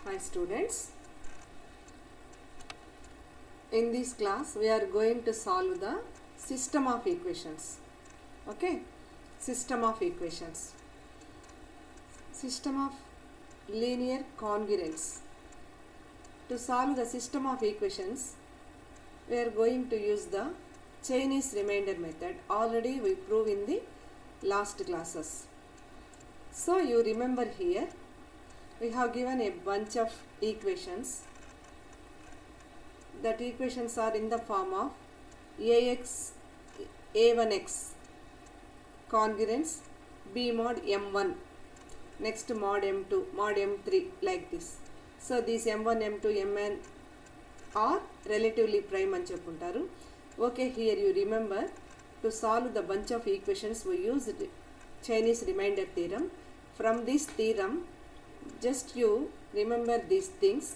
Hi students, in this class we are going to solve the system of equations. Okay, system of equations, system of linear congruence. To solve the system of equations we are going to use the Chinese remainder method. Already we proved in the last classes. So you remember here we have given a bunch of equations. That equations are in the form of ax a1x congruence b mod m1, next mod m2 mod m3, like this. So these m1 m2 mn are relatively prime అని చెప్పుంటారు. Okay, here you remember to solve the bunch of equations we used Chinese remainder theorem. From this theorem just you remember these things.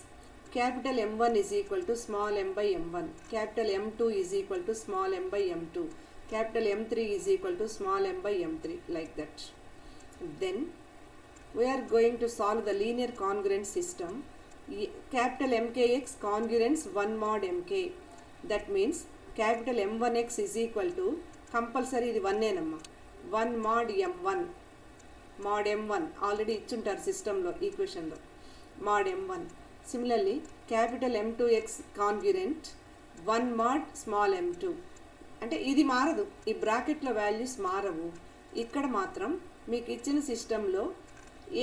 Capital M1 is equal to small m by m1, capital M2 is equal to small m by m2, capital M3 is equal to small m by m3, like that. Then we are going to solve the linear congruence system. Capital MKX congruence 1 mod MK. That means capital M1X is equal to compulsory ఇది 1 ఏనమ్మా, 1 mod M1 mod M1 already ఇచ్చుంటారు సిస్టంలో ఈక్వేషన్లో mod M1. Similarly capital M2X congruent 1 mod small m2. అంటే ఇది మారదు, ఈ బ్రాకెట్లో వాల్యూస్ మారవు. ఇక్కడ మాత్రం మీకు ఇచ్చిన సిస్టంలో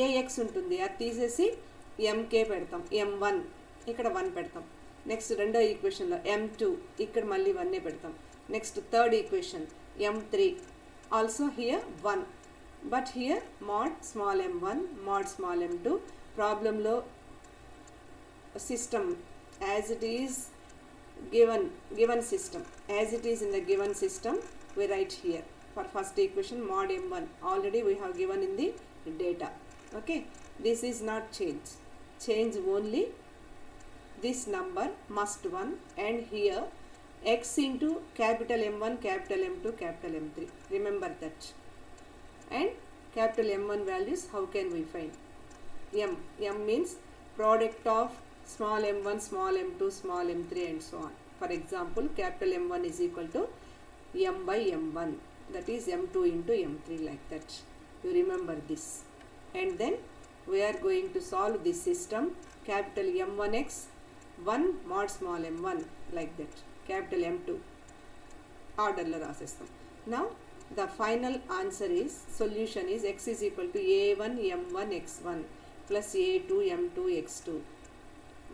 ఏఎక్స్ ఉంటుంది, అది తీసేసి ఎంకే పెడతాం, m1 ఇక్కడ 1 పెడతాం. నెక్స్ట్ రెండో ఈక్వేషన్లో m2 ఇక్కడ మళ్ళీ 1 పెడతాం. Next third equation m3 also here 1, but here mod small m1 mod small m2. ప్రాబ్లంలో system as it is given system, as it is in the given system we write here. For first equation mod m1 already we have given in the data. Okay, this is not change only this number must 1, and here x into capital M1 capital M2 capital M3, remember that. And capital M1 values how can we find? M means product of small m1 small m2 small m3 and so on. For example capital M1 is equal to m by m1, that is m2 into m3, like that. You remember this. And then we are going to solve this system. Capital M1x 1 mod small m1, like that. Capital M2 order lo rasestam. Now the final answer is, solution is x is equal to a1 m1 x1 plus a2 m2 x2.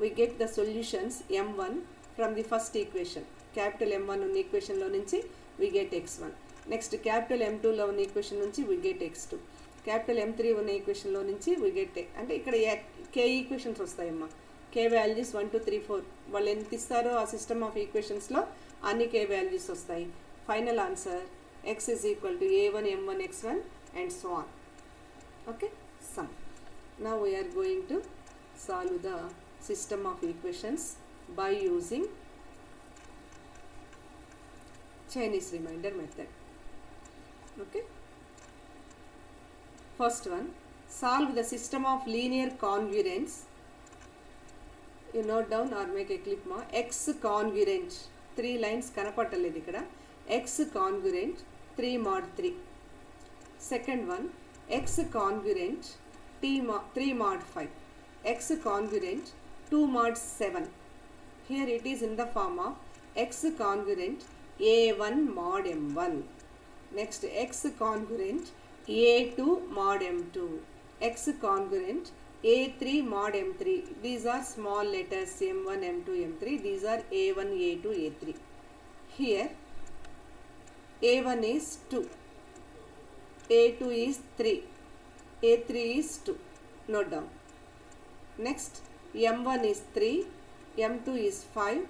We get the solutions m1 from the first equation. Capital M1 ఉన్న equation లో నుంచి we get x1. Next capital M2 లో ఉన్న equation నుంచి we get x2. Capital M3 ఉన్న equation లో నుంచి we get అంటే ఇక్కడ k ఈక్వేషన్స్ వస్తాయమ్మా. k వాల్యూస్ 1 2 3 4 వాళ్ళు ఎంత ఇస్తారో ఆ సిస్టమ్ ఆఫ్ ఈక్వేషన్స్ లో అన్ని k వాల్యూస్ వస్తాయి. Final answer x is equal to a1 m1 x1 and so on. Okay, sum. Now we are going to solve the system of equations by using Chinese remainder method. Okay, first one, solve the system of linear congruence. You note down or make a clip ma. X congruent 3 lines కనపట్టలేదు ఇక్కడ. X congruent 3 mod 3. Second one, X congruent 3 mod 5. X congruent 2 mod 7. Here it is in the form of x congruent a1 mod m1. Next x congruent a2 mod m2. X congruent a3 mod m3. These are small letters m1 m2 m3. These are a1 a2 a3. Here a1 is 2, a2 is 3, a3 is 2. Note down. Next m1 is 3, m2 is 5,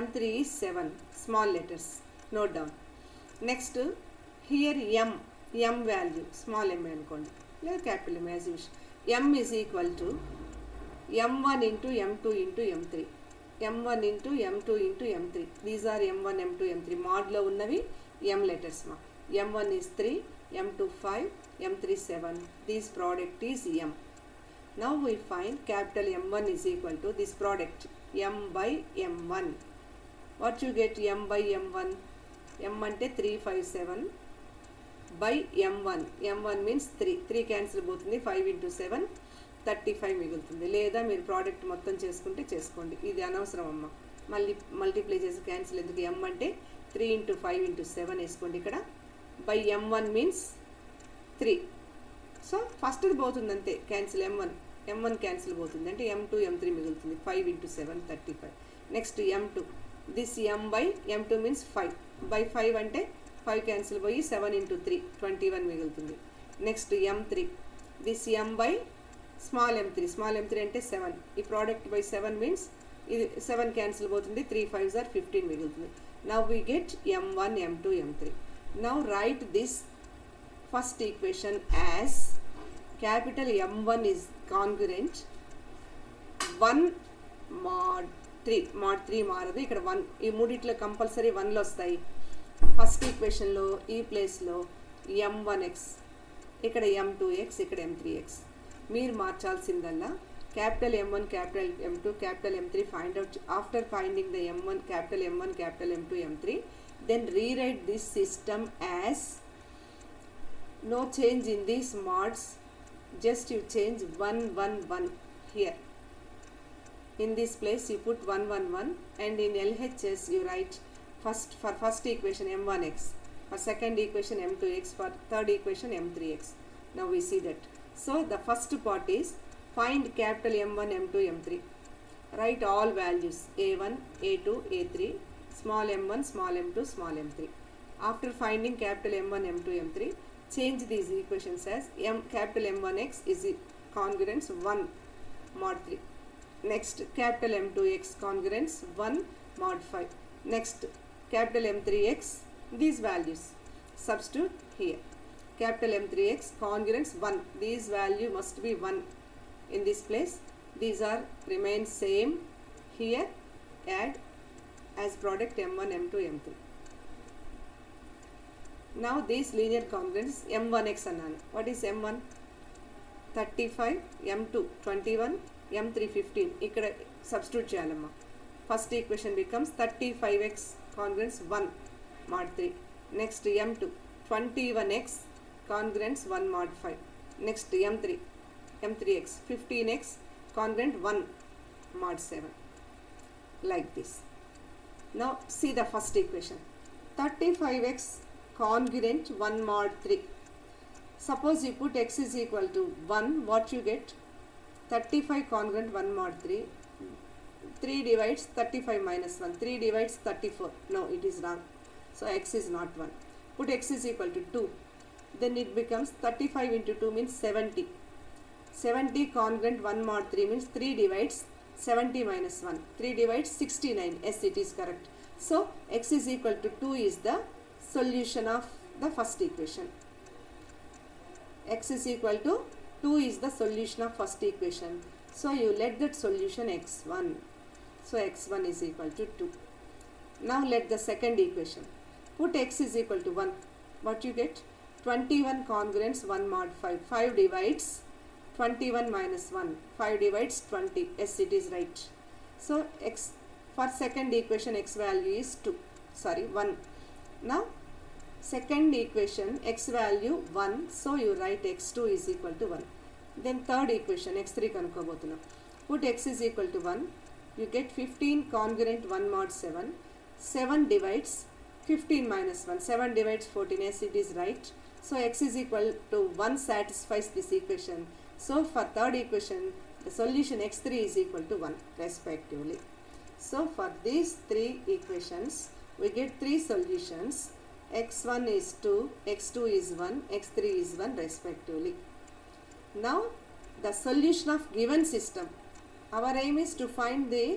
m3 is 7, small letters. Note down. Next here m value small m అనుకోండి లేదా capital M as you wish. M is equal to m1 into m2 into m3, m1 into m2 into m3. These are m1 m2 m3 mod లో ఉన్నవి m letters మా. m1 is 3, m2 5, m3 7. This product is m. Now we find capital M1 is equal to this product M by M1. What you get M by M1? M ante 357 by M1. M1 means 3. 3 cancel పోతుంది. 5 into 7 35 మిగులుతుంది. లేదా మీరు product మొత్తం చేసుకుంటే చేసుకోండి, ఇది అనవసరం అమ్మ. మళ్ళీ మల్టిప్లై చేసి క్యాన్సిల్ ఎందుకు. M అంటే 3 into 5 into 7 వేసుకోండి ఇక్కడ. By M1 means 3. సో ఫస్ట్ది పోతుంది అంతే, క్యాన్సిల్ M1 క్యాన్సిల్ పోతుంది అంటే M2 M3 మిగులుతుంది. 5 into 7 35. Next M2, this M by M2 means 5. By 5 అంటే 5 క్యాన్సిల్ పోయి 7 into 3 21 మిగులుతుంది. Next M3, this M by small m3 అంటే 7. ఈ ప్రోడక్ట్ బై 7 మీన్స్ ఇది 7 క్యాన్సిల్ పోతుంది. 3 5s are 15 మిగులుతుంది. Now we get M1 M2 M3. Now right this first equation as capital M1 is congruent 1 mod 3 మారదు. ఇక్కడ 1 ఈ మూడిట్లో కంపల్సరీ 1లు వస్తాయి. ఫస్ట్ ఈక్వేషన్లో ఈ ప్లేస్లో M1x, ఇక్కడ M2x, ఇక్కడ M3x. మీరు మార్చాల్సిందల్లా capital M1 capital M2 capital M3 find out. After finding the M1 capital M2 M3, then rewrite this system as no change in these mods, just you change 1 1 1 here. In this place you put 1 1 1 and in LHS you write for first equation M1x, for second equation M2x, for third equation M3x. Now we see that. So the first part is find capital M1 M2 M3. Write all values A1 A2 A3, small m1 small m2 small m3. After finding capital M1 M2 M3, change these equations as capital M1x is congruence 1 mod 3. Next capital M2x congruence 1 mod 5. Next capital M3x, these values substitute here. Capital M3x congruence 1, these value must be 1 in this place. These are remain same here. Add as product M1 M2 M3. Now these linear congruence M1x అన్నాను. What is M1? 35, M2 21, M3 15. ఇక్కడ substitute చేయాలమ్మా. First equation becomes 35x congruence 1 mod 3. Next M2 21x congruence 1 mod 5. Next M3x 15x congruent 1 mod 7. Like this. Now see the first equation. 35x congruent 1 mod 3. Suppose you put x is equal to 1, what you get? 35 congruent 1 mod 3. 3 divides 35 minus 1. 3 divides 34. No, it is wrong. So x is not 1. Put x is equal to 2. Then it becomes 35 into 2 means 70. 70 congruent 1 mod 3 means 3 divides 70 minus 1. 3 divides 69. Yes, it is correct. So x is equal to 2 is the solution of the first equation. X is equal to 2 is the solution of first equation. So you let that solution x1. So x1 is equal to 2. Now let the second equation. Put x is equal to 1. What you get? 21 congruence 1 mod 5. 5 divides 21 minus 1. 5 divides 20. Yes, it is right. So x for second equation x value is 1. Now second equation x value 1, so you write x2 is equal to 1. Then third equation x3 kanukobothunam. Put x is equal to 1, you get 15 congruent 1 mod 7. 7 divides 15 minus 1. 7 divides 14. Yes, it is right. So x is equal to 1 satisfies this equation. So for third equation the solution x3 is equal to 1 respectively. So for these three equations we get three solutions. x1 is 2, x2 is 1, x3 is 1 respectively. Now the solution of given system. Our aim is to find the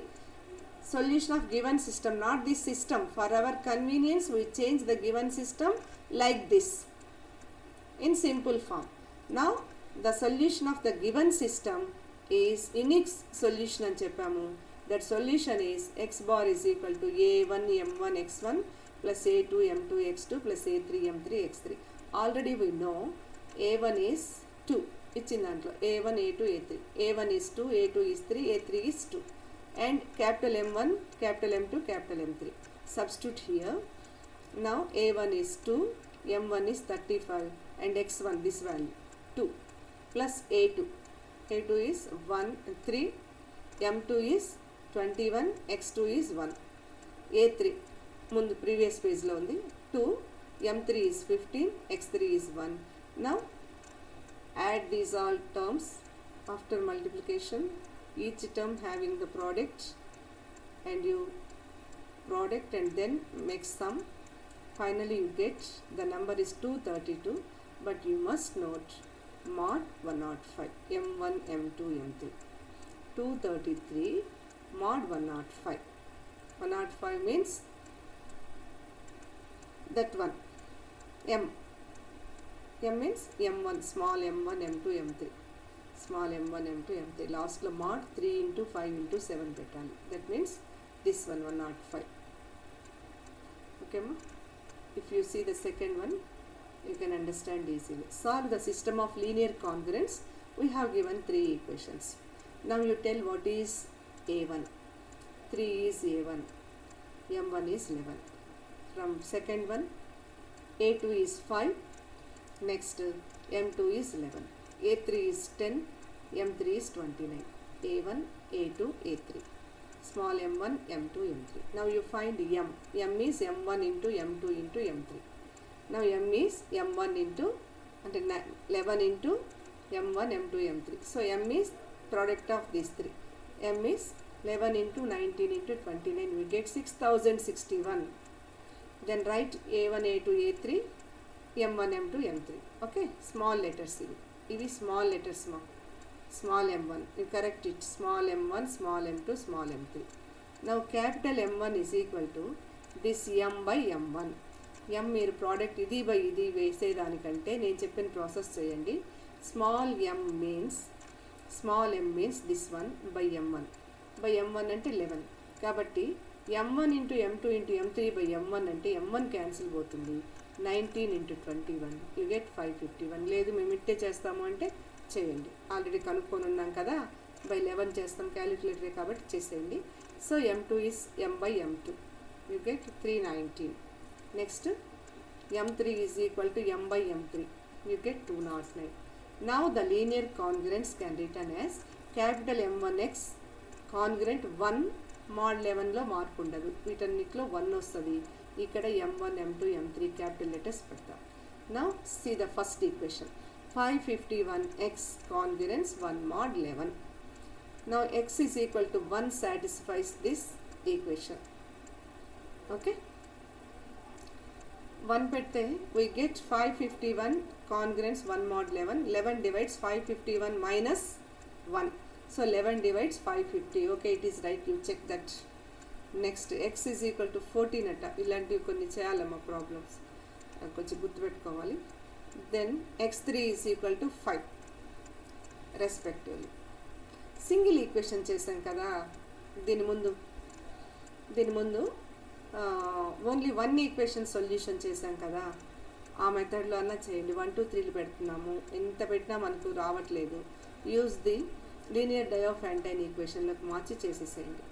solution of given system, not this system. For our convenience we change the given system like this in simple form. Now the solution of the given system is unique solution అని చెప్పాము. That solution is x bar is equal to a1 m1 x1 plus a2 m2 x2 plus a3 m3 x3. Already we know a1 is 2, ఇచ్చిన దాంట్లో A1 A2 A3, A1 is 2, A2 is 3, A3 is 2, and capital M1, capital M2, capital M3. Substitute here. Now A1 is 2, M1 is 35, and X1 this value 2 plus A2. A2 is 1 3, M2 is 21, X2 is 1. A3 ముందు previous పేజ్లో ఉంది 2, M3 is 15, X3 is 1. Now add these all terms after multiplication, each term having the product, and you product and then make sum. Finally you get the number is 232, but you must note mod 105, M1 M2 M3, 233 mod 105. 105 means that one. M means M1, small m1 m2 m3, small m1 m2 m3, last lo mod 3 into 5 into 7 పెట్టాలి. That means this one 105. Okay ma? If you see the second one, you can understand easily. Solve the system of linear congruence. We have given 3 equations. Now you tell what is A1. 3 is A1, M1 is 11. From second one, A2 is 5, next M2 is 11, A3 is 10, M3 is 29, A1, A2, A3, small m1, m2, m3. Now you find m is m1 into m2 into m3. Now m is m1 into and 11 into m1, m2, m3. So m is product of these three. M is 11 into 19 into 29, we get 6061. Then write A1, A2, A3, M1, M2, M3. Okay, small letters ivi small letters ma. Small m1, you correct it, small m1, small m2, small m3. Now capital M1 is equal to this m by m1. M మీరు product ఇది by ఇది వేసేదానికంటే నేను చెప్పిన process చేయండి. Small m means this one by m1. By m1 అంటే 11. కాబట్టి m1 into m2 into m3 by m1 అంటే m1 cancel పోతుంది. 19 ఇంటూ 21 యూ గెట్ 551. లేదు మేము ఇట్టే చేస్తాము అంటే చేయండి, ఆల్రెడీ కనుక్కొని ఉన్నాం కదా, బై 11 చేస్తాం క్యాలిక్యులేటరే కాబట్టి చేసేయండి. So m2 is m by m2, you get 319. Next m3 is equal to m by m3, you get 209. Now the linear congruence can written as capital M1x congruent 1 mod 11లో మార్పు ఉండదు, వీటన్నిటిలో 1 వస్తుంది. ఇక్కడ m1 m2 m3 capital letters పెడతాం. Now see the first equation, 551x congruence 1 mod 11. Now x is equal to 1 satisfies this equation. Okay, 1 పెడితే we get 551 congruence 1 mod 11. 11 divides 551 minus 1. So 11 divides 550. Okay, it is right, you check that. Next x is equal to 14 అట. ఇలాంటివి కొన్ని చేయాలమ్మా problems, కొంచెం గుర్తుపెట్టుకోవాలి. Then x3 is equal to 5 respectively. Single equation చేసాం కదా, దీని ముందు ఓన్లీ 1 ఈక్వేషన్ సొల్యూషన్ చేసాం కదా, ఆ మెథడ్లో అన్నా చేయండి. 1 2 3 పెడుతున్నాము, ఎంత పెట్టినా మనకు రావట్లేదు. యూజ్ ది లీనియర్ డయోఫాంటైన్ ఈక్వేషన్లోకి మార్చి చేసేసేయండి.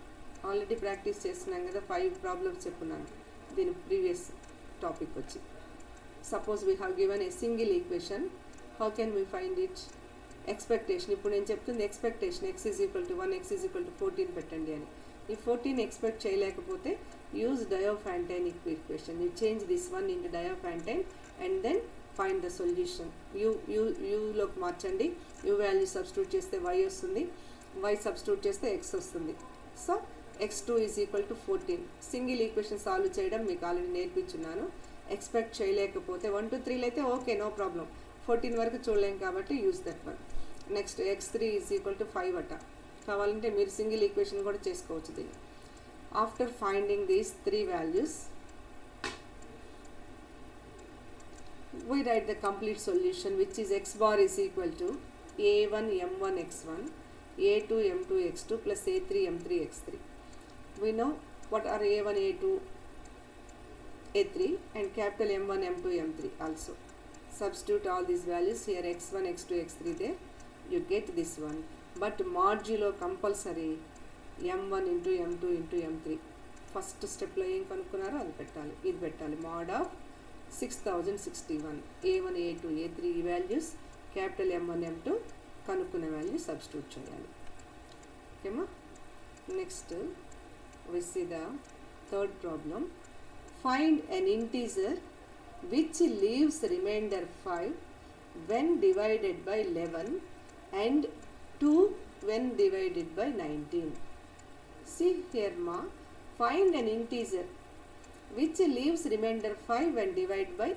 ఆల్రెడీ ప్రాక్టీస్ చేస్తున్నాం కదా, 5 ప్రాబ్లమ్స్ చెప్పున్నాను దీని ప్రీవియస్ టాపిక్ వచ్చి. Suppose we have given a single equation, how can we find it? Expectation, ఇప్పుడు నేను చెప్తుంది expectation, x is equal to 1, x is equal to 14 పెట్టండి అని. ఈ 14 ఎక్స్పెక్ట్ చేయలేకపోతే use Diophantine equation, you change this one into Diophantine and then find the solution. యూలోకి మార్చండి, u value substitute చేస్తే y వస్తుంది, y సబ్స్టిట్యూట్ చేస్తే x వస్తుంది. So x2 is equal to 14. Single equation solve చేయడం మీకు ఆల్రెడీ నేర్పించున్నాను. ఎక్స్పెక్ట్ చేయలేకపోతే 1 2 3 అయితే ఓకే, నో ప్రాబ్లం. 14 వరకు చూడలేం కాబట్టి use that one. Next x3 is equal to 5 అట. కావాలంటే మీరు సింగిల్ ఈక్వేషన్ కూడా చేసుకోవచ్చు దీన్ని. After finding these 3 values, we write the complete solution, which is x bar is equal to a1 m1 x1, a2 m2 x2 plus a3 m3 x3. We know what are a1 a2 a3 and capital M1 M2 M3 also. Substitute all these values here, x1 x2 x3 there. you get this one. But modulo compulsory m1 into m2 into m3. First స్టెప్లో ఏం కనుక్కున్నారో అది పెట్టాలి, ఇది పెట్టాలి. Mode of 6061 a1 a2 a3 ఈ values, capital m1 m2 కనుక్కున్న value substitute చేయాలి. ఓకేమా. Next we see the third problem. Find an integer which leaves remainder 5 when divided by 11 and 2 when divided by 19. See here ma, find an integer which leaves remainder 5 when divided by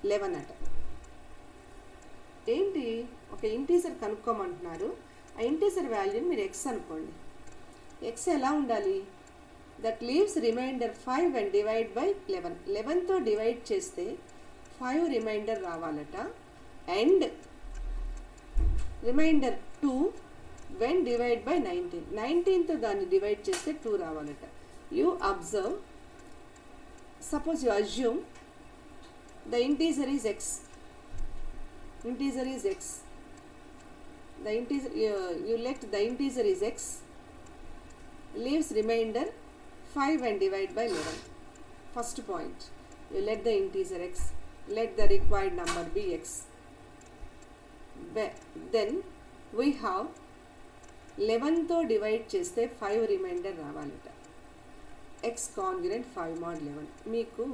11 అట. ఏంటి, ఒక integer కనుక్కోమంటున్నారు. ఆ integer వాల్యూని మీరు x అనుకోండి. x ఎలా ఉండాలి, that leaves remainder 5 when divide by 11. 11తో డివైడ్ చేస్తే 5 రిమైండర్ రావాలట. And remainder 2 when divide by 19. 19తో దాన్ని డివైడ్ చేస్తే 2 రావాలట. You observe, suppose you assume the integer is x. Integer is x. The integer, you let the integer is x, leaves remainder 5 and divide by 11. First point, you let the integer x, let the required number be x. Then we have 11తో divide చేస్తే 5 remainder రావాలట. x congruent 5 mod 11. మీకు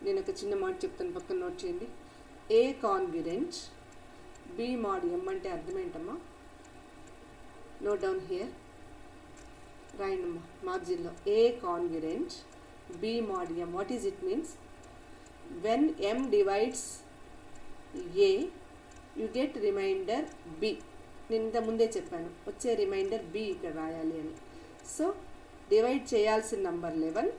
నేను ఒక చిన్న మాట చెప్తాను, పక్కన నోట్ చేయండి. a congruent b mod m అంటే అర్థం ఏంటమ్మా, నోట్ డౌన్ హియర్, రాయండమ్మా మార్జిన్లో. a congruent b mod m, what is it means, when m divides a you get remainder b. నేను ఇంత ముందే చెప్పాను వచ్చే రిమైండర్ b ఇక్కడ రాయాలి అని. సో డివైడ్ చేయాల్సిన నంబర్ 11,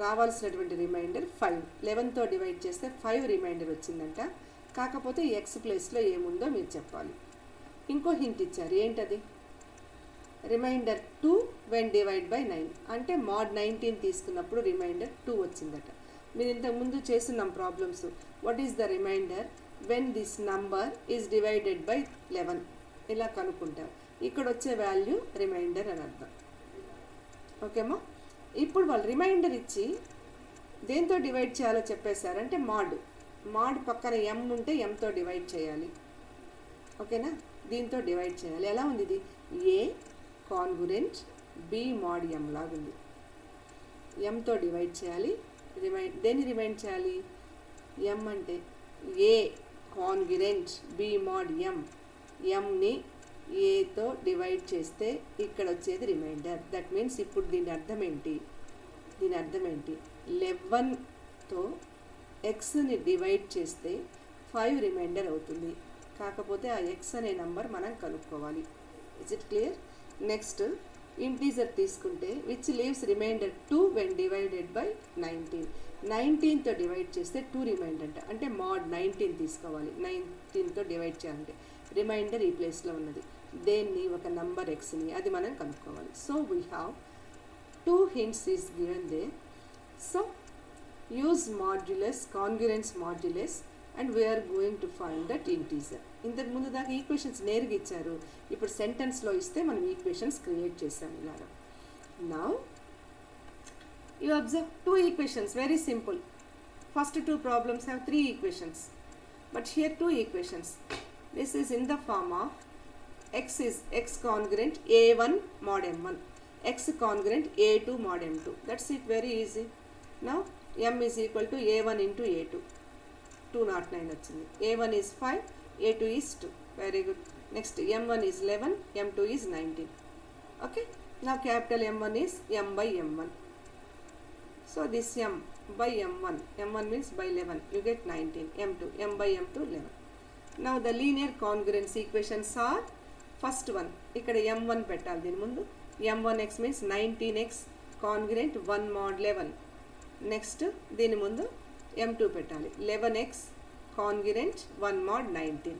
రావాల్సినటువంటి రిమైండర్ 5. 11తో డివైడ్ చేస్తే 5 రిమైండర్ వచ్చిందంట. కాకపోతే x ప్లేస్లో ఏముందో మీరు చెప్పాలి. ఇంకో హింట్ ఇచ్చారు, ఏంటది, రిమైండర్ 2 వెన్ డివైడ్ బై 9. అంటే mod 19 తీసుకున్నప్పుడు రిమైండర్ 2 వచ్చిందట. మీరు ఇంతకుముందు చేస్తున్నాం problems. What is the reminder when this number is divided by 11, ఇలా కనుక్కుంటాం. ఇక్కడ వచ్చే వాల్యూ రిమైండర్ అని అర్థం. ఓకేమా. ఇప్పుడు వాళ్ళు రిమైండర్ ఇచ్చి దేంతో డివైడ్ చేయాలో చెప్పేశారంటే మాడ్ పక్కన m ఉంటే mతో డివైడ్ చేయాలి. ఓకేనా, దీంతో డివైడ్ చేయాలి. ఎలా ఉంది ఇది, a congruent b mod m లాగుంది. mతో డివైడ్ చేయాలి. దేన్ని రిమైండ్ చేయాలి, m అంటే a congruent b mod m, mని aతో డివైడ్ చేస్తే ఇక్కడ వచ్చేది రిమైండర్. దట్ మీన్స్ ఇప్పుడు దీని అర్థం ఏంటి, 11తో ఎక్స్ని డివైడ్ చేస్తే 5 రిమైండర్ అవుతుంది. కాకపోతే ఆ ఎక్స్ అనే నంబర్ మనం కనుక్కోవాలి. Is it clear. Next integer తీసుకుంటే which leaves remainder 2 when divided by 19. 19తో డివైడ్ చేస్తే 2 రిమైండర్ అంటే mod 19 తీసుకోవాలి. 19తో డివైడ్ చేయాలంటే రిమైండర్ ఈ ప్లేస్లో ఉన్నది. దేన్ని, ఒక నంబర్ ఎక్స్ని, అది మనం కనుక్కోవాలి. So we have 2 hints is given there. So use modulus, congruence modulus, and we are going to find that integer. ఇంతకు ముందు దాకా ఈక్వేషన్స్ నేరుగా ఇచ్చారు, ఇప్పుడు సెంటెన్స్లో ఇస్తే మనం ఈక్వేషన్స్ క్రియేట్ చేసాం ఇలాగా. Now you observe 2 equations, very simple. First 2 problems have 3 equations, but here 2 equations. This is in the form of x is x congruent a1 mod m1, x congruent a2 mod m2. That's it, very easy. Now m is equal to a1 into a2, 209 వచ్చింది. a1 is 5, a2 is 2. Very good. Next m1 is 11, m2 is 19. Okay, now capital M1 is m by m1. So this m by m1 means by 11, you get 19. m2, m by m2 11. Now the linear congruence equations are, first one ఇక్కడ m1 పెట్టాలి దీని ముందు. m1x means 19x congruent 1 mod 11. Next దీని ముందు m2 పెట్టాలి, 11x congruent 1 mod 19.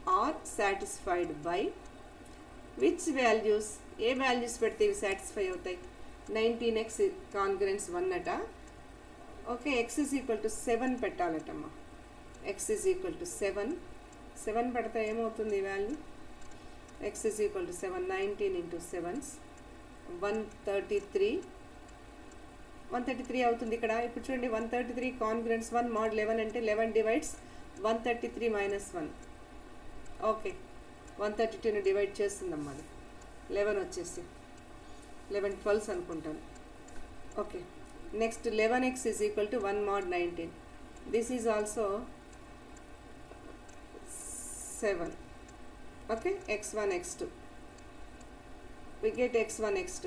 are satisfied by which values, A values పెడితే ఇవి satisfy అవుతాయి, 19x congruence 1 అట. Okay, x is equal to 7 పెట్టాలటమ్మా. x is equal to 7, 7 పెడితే ఏమవుతుంది value? x is equal to 7, 19 into 7s 133 అవుతుంది ఇక్కడ. ఇప్పుడు చూడండి 133 కాన్గ్రెన్స్ 1 mod 11 అంటే 11 డివైడ్స్ 133 minus 1. ఓకే, 132ని డివైడ్ చేస్తుందమ్మా అది. 11 వచ్చేసి 11 12s అనుకుంటాను. Okay, next 11x is equal to 1 mod 19. This is also 7. Okay, x1 x2, we get x1 x2.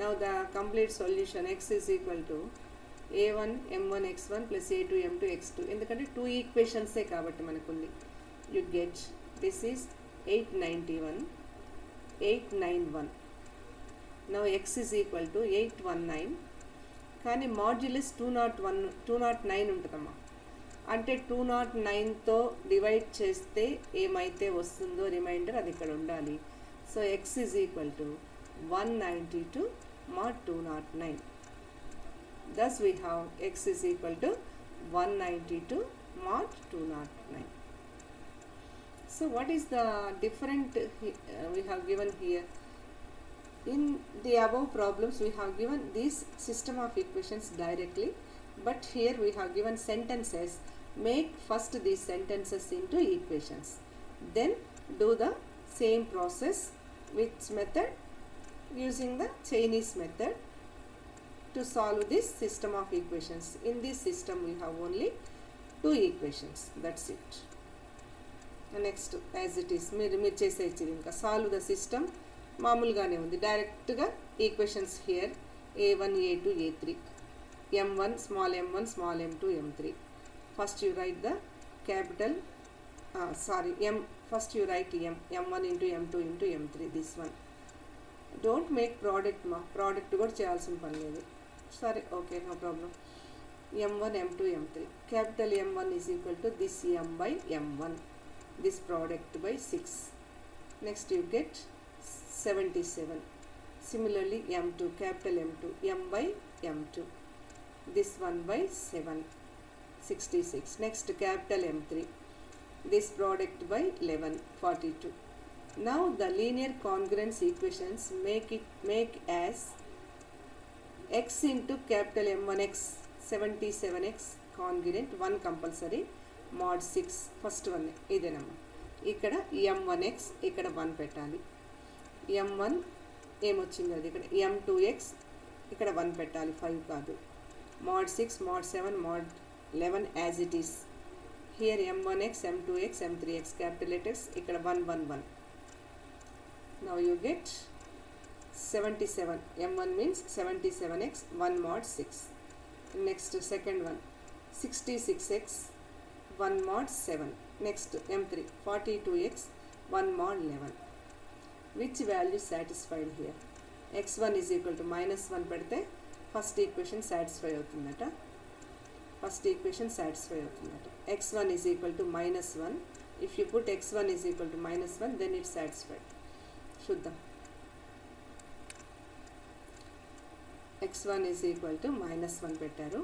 Now the complete solution x is equal to a1 m1 x1 plus a2 m2 x2. ఎందుకంటే 2 ఈక్వేషన్సే కాబట్టి మనకుంది. You get this is 891 891. Now x is equal to 819, కానీ modulus 209 ఉంటుందమ్మా. అంటే 209తో divide చేస్తే ఏమైతే వస్తుందో reminder అది ఇక్కడ ఉండాలి. So X is equal to 192 mod 209. Thus we have x is equal to 192 mod 209. So what is the different we have given here? In the above problems we have given this system of equations directly, but here we have given sentences. Make first these sentences into equations, then do the same process. Which method? Using the Chinese method to solve this system of equations. In this system we have only 2 equations, that's it. Next, as it is మీరు చేసేది ఇంకా solve the system మామూలుగానే ఉంది. డైరెక్ట్గా equations here a1 a2 a3 m1 small m1 small m2 m3. First you write the capital first you write m1 into m2 into m3, this one. Don't make product ma, product కూడా చేయాల్సిన పని లేదు. సరే, okay, no problem. m1 m2 m3, capital m1 is equal to this m by m1, this product by 6. Next you get 77. Similarly m2, capital m2 m by m2, this one by 7, 66. Next capital m3, this product by 11, 42. Now the linear congruence equations make as x into capital M1x 77x congruent 1 compulsory mod 6. First one ఇదేనమ్మా. ఇక్కడ m1x ఇక్కడ 1 పెట్టాలి. m1 ఏమొచ్చింది అది ఇక్కడ m2x ఇక్కడ 1 పెట్టాలి, 5 కాదు. mod 6 mod 7 mod 11 as it is. Here m1x m2x m3x capital letters ఇక్కడ 1 1 1. Now you get 77. m1 means 77x 1 mod 6. Next second one 66x 1 mod 7. Next m3 42x 1 mod 11. Which value satisfied here? x1 is equal to minus 1 పెడితే first equation satisfy అవుతుందట. x1 is equal to minus 1. If you put x1 is equal to minus 1, then it's satisfied. చూద్దాం. x1 is equal to minus 1 పెట్టారు.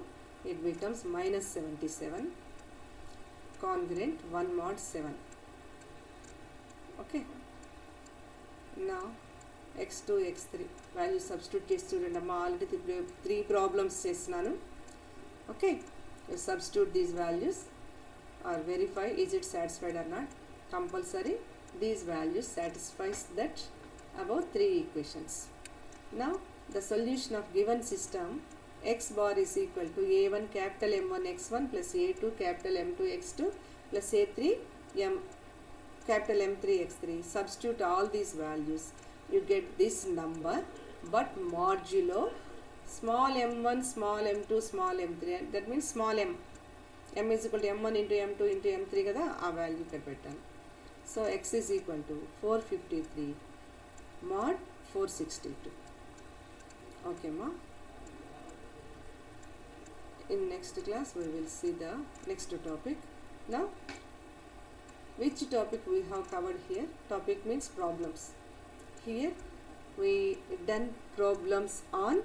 It becomes minus 77 congruent 1 mod 7. Okay. Now x2 x3 value substitute చేసి చూడండి అమ్మా. Already 3 problems చేస్తున్నాను. Okay, substitute these values or verify is it satisfied or not. Compulsory these values satisfies that above 3 equations. Now the solution of given system x bar is equal to a1 capital M1 x1 plus a2 capital M2 x2 plus a3 capital M3 x3. Substitute all these values, you get this number, but modulo small m1 small m2 small m3, that means small m is equal to m1 into m2 into m3 కదా, ఆ value ఇక్కడ పెట్టాను. So x is equal to 453 mod 462. Okay ma. In next class we will see the next topic. Now which topic we have covered here? Topic means problems. Here we done problems on,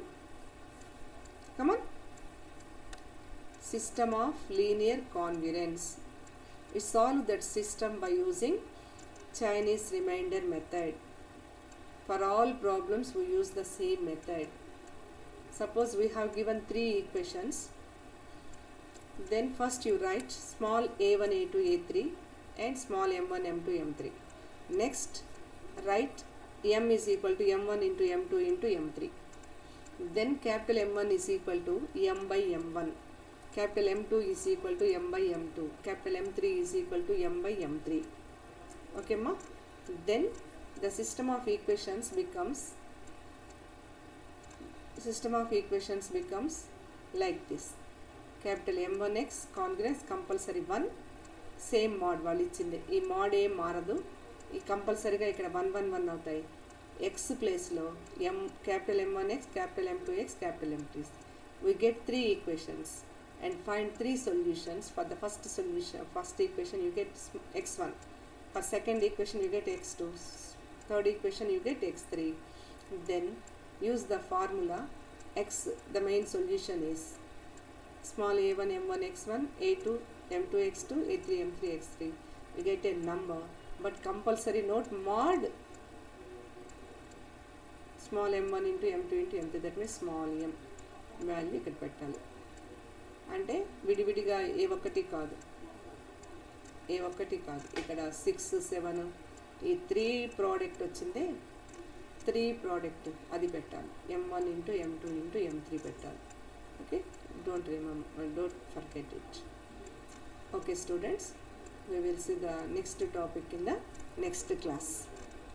come on, system of linear congruence. We solve that system by using Chinese remainder method. For all problems we use the same method. Suppose we have given 3 equations. Then first you write small a1, a2, a3 and small m1, m2, m3. Next write m is equal to m1 into m2 into m3. Then capital M1 is equal to m by m1. Capital M2 is equal to m by m2. Capital M3 is equal to m by m3. Okay ma? Then the system of equations becomes like this. Capital M1x congruence compulsory 1 same mod వాళ్ళు ఇచ్చింది. ఈ mod ఏం మారదు. ఈ కంపల్సరీగా ఇక్కడ 1 1 1 అవుతాయి. x ప్లేస్లో m capital M1x, capital M2x, capital M3. We get 3 equations and find 3 solutions. For the first equation you get x1. For second equation you get x2. Third equation you get x3. Then use the formula x. The main solution is small a1 m1 x1, a2 m2 x2, a3 m3 x3. You get a number, but compulsory note mod small m1 into m2 into m3. That means small m value ఇక్కడ పెట్టాలి. అంటే విడివిడిగా ఏ ఒక్కటి కాదు, ఇక్కడ 6 7 ఈ 3 product వచ్చిందే, 3 product అది పెట్టాలి. m1 into m2 into m3 పెట్టాలి. Okay, don't forget it. Okay students, we will see the next topic in the next class.